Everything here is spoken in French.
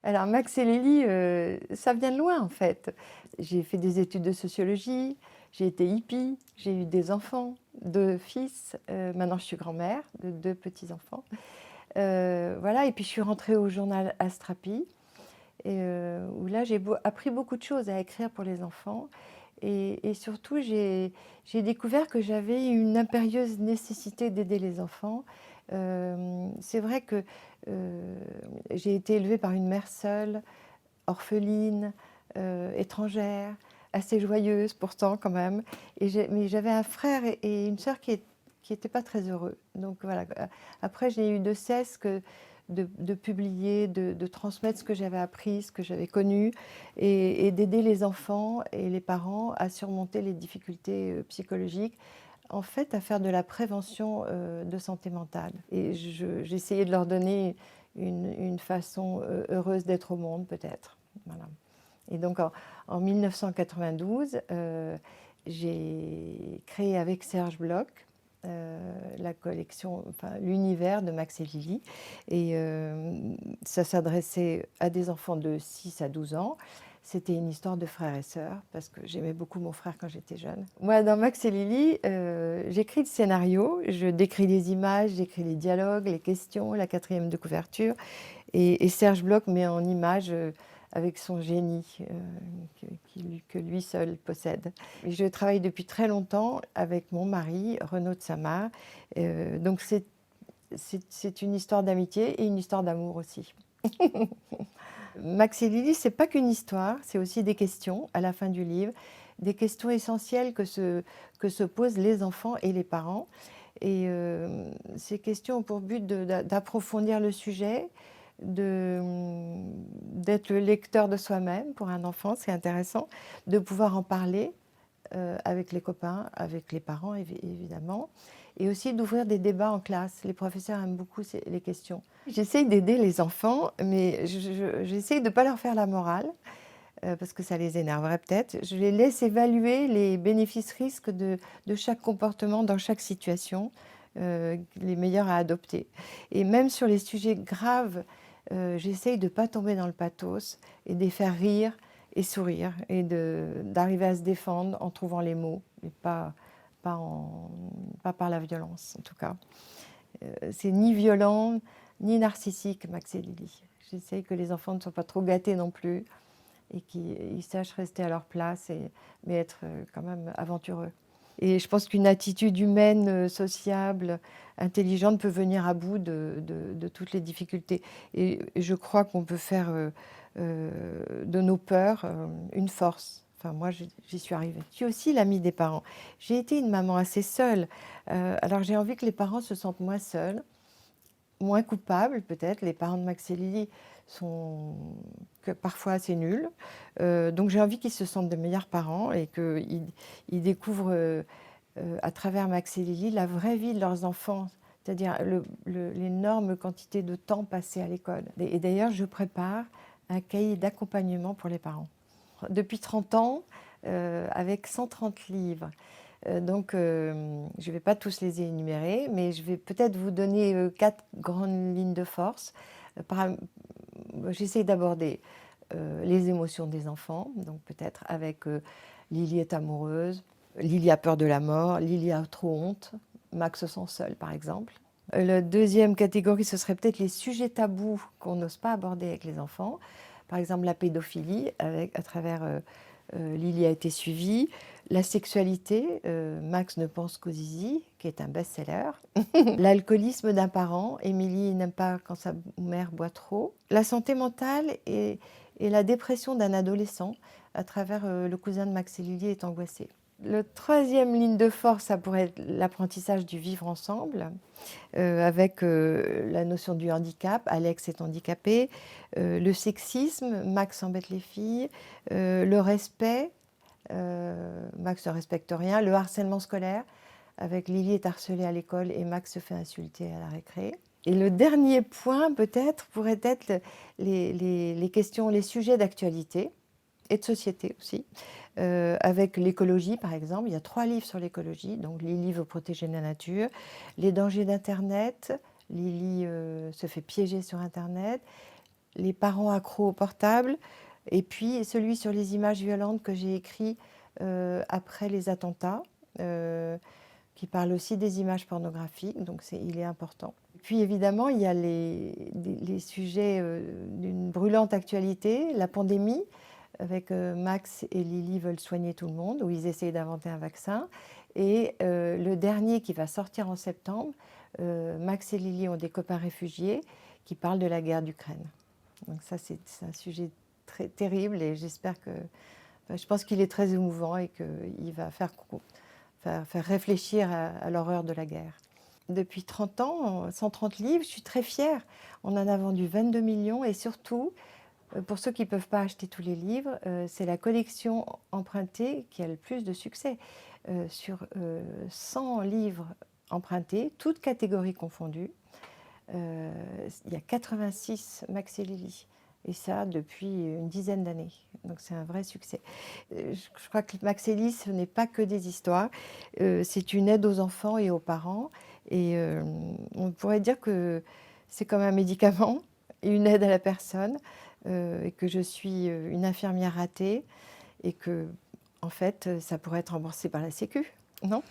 Alors Max et Lily, ça vient de loin en fait. J'ai fait des études de sociologie, j'ai été hippie, j'ai eu des enfants, 2 fils, maintenant je suis grand-mère de 2 petits-enfants. Voilà et puis je suis rentrée au journal Astrapi et où là j'ai appris beaucoup de choses à écrire pour les enfants et surtout j'ai découvert que j'avais une impérieuse nécessité d'aider les enfants. C'est vrai que, heu, j'ai été élevée par une mère seule, orpheline, étrangère, assez joyeuse pourtant quand même. Mais j'avais un frère et une sœur qui étaient pas très heureux. Donc voilà, après j'ai eu de cesse de publier, de transmettre ce que j'avais appris, ce que j'avais connu, et d'aider les enfants et les parents à surmonter les difficultés psychologiques, en fait, à faire de la prévention de santé mentale. Et j'essayais de leur donner une façon heureuse d'être au monde, peut-être. Voilà. Et donc en 1992, j'ai créé avec Serge Bloch la collection, enfin, l'univers de Max et Lily. Et ça s'adressait à des enfants de 6 à 12 ans. C'était une histoire de frères et sœurs, parce que j'aimais beaucoup mon frère quand j'étais jeune. Moi, dans Max et Lily, j'écris le scénario, je décris les images, j'écris les dialogues, les questions, la quatrième de couverture. Et Serge Bloch met en image avec son génie que lui seul possède. Et je travaille depuis très longtemps avec mon mari, Renaud de Samar. Donc c'est une histoire d'amitié et une histoire d'amour aussi. Max et Lily, c'est pas qu'une histoire, c'est aussi des questions à la fin du livre, des questions essentielles que se posent les enfants et les parents. Et ces questions ont pour but d'approfondir le sujet, d'être le lecteur de soi-même pour un enfant, c'est intéressant, de pouvoir en parler avec les copains, avec les parents évidemment, et aussi d'ouvrir des débats en classe. Les professeurs aiment beaucoup les questions. J'essaye d'aider les enfants, mais j'essaye de ne pas leur faire la morale, parce que ça les énerverait peut-être. Je les laisse évaluer les bénéfices-risques de chaque comportement dans chaque situation, les meilleurs à adopter. Et même sur les sujets graves, j'essaye de ne pas tomber dans le pathos et de les faire rire et sourire et d'arriver à se défendre en trouvant les mots, et pas par la violence en tout cas. C'est ni violent ni narcissique, Max et Lily. J'essaye que les enfants ne soient pas trop gâtés non plus et qu'ils sachent rester à leur place, mais être quand même aventureux. Et je pense qu'une attitude humaine, sociable, intelligente peut venir à bout de toutes les difficultés. Et je crois qu'on peut faire de nos peurs une force. Enfin, moi, j'y suis arrivée. Je suis aussi l'amie des parents. J'ai été une maman assez seule. Alors, j'ai envie que les parents se sentent moins seuls, moins coupables peut-être. Les parents de Max et Lily sont parfois assez nuls. Donc j'ai envie qu'ils se sentent de meilleurs parents et qu'ils découvrent à travers Max et Lily la vraie vie de leurs enfants, c'est-à-dire l'énorme quantité de temps passé à l'école. Et d'ailleurs, je prépare un cahier d'accompagnement pour les parents. Depuis 30 ans, avec 130 livres. Donc, je ne vais pas tous les énumérer, mais je vais peut-être vous donner 4 grandes lignes de force. J'essaie d'aborder les émotions des enfants, donc peut-être avec Lily est amoureuse, Lily a peur de la mort, Lily a trop honte, Max se sent seul par exemple. La deuxième catégorie, ce serait peut-être les sujets tabous qu'on n'ose pas aborder avec les enfants. Par exemple, la pédophilie, à travers Lily a été suivie. La sexualité, Max ne pense qu'au zizi, qui est un best-seller. L'alcoolisme d'un parent, Émilie n'aime pas quand sa mère boit trop. La santé mentale et la dépression d'un adolescent, à travers le cousin de Max et Lily est angoissé. Le troisième ligne de force, ça pourrait être l'apprentissage du vivre ensemble, avec la notion du handicap, Alex est handicapé, le sexisme, Max embête les filles, le respect, Max ne respecte rien, le harcèlement scolaire, avec Lily est harcelée à l'école et Max se fait insulter à la récré. Et le dernier point, peut-être, pourrait être les questions, les sujets d'actualité et de société aussi, avec l'écologie par exemple. Il y a 3 livres sur l'écologie, donc Lily veut protéger la nature, les dangers d'Internet, Lily se fait piéger sur Internet, les parents accros au portable, et puis celui sur les images violentes que j'ai écrit après les attentats, qui parle aussi des images pornographiques, donc il est important. Puis évidemment, il y a les sujets d'une brûlante actualité, la pandémie, avec Max et Lily veulent soigner tout le monde, où ils essayent d'inventer un vaccin. Et le dernier qui va sortir en septembre, Max et Lily ont des copains réfugiés qui parlent de la guerre d'Ukraine. Donc ça, c'est un sujet très terrible et j'espère que... Enfin, je pense qu'il est très émouvant et qu'il va faire réfléchir à l'horreur de la guerre. Depuis 30 ans, 130 livres, je suis très fière. On en a vendu 22 millions et surtout, pour ceux qui ne peuvent pas acheter tous les livres, c'est la collection empruntée qui a le plus de succès. Sur 100 livres empruntés, toutes catégories confondues, il y a 86 Max et Lily. Et ça depuis une dizaine d'années. Donc c'est un vrai succès. Je crois que Max et Lily, ce n'est pas que des histoires. C'est une aide aux enfants et aux parents. Et on pourrait dire que c'est comme un médicament, une aide à la personne, et que je suis une infirmière ratée, et que, en fait, ça pourrait être remboursé par la Sécu, non?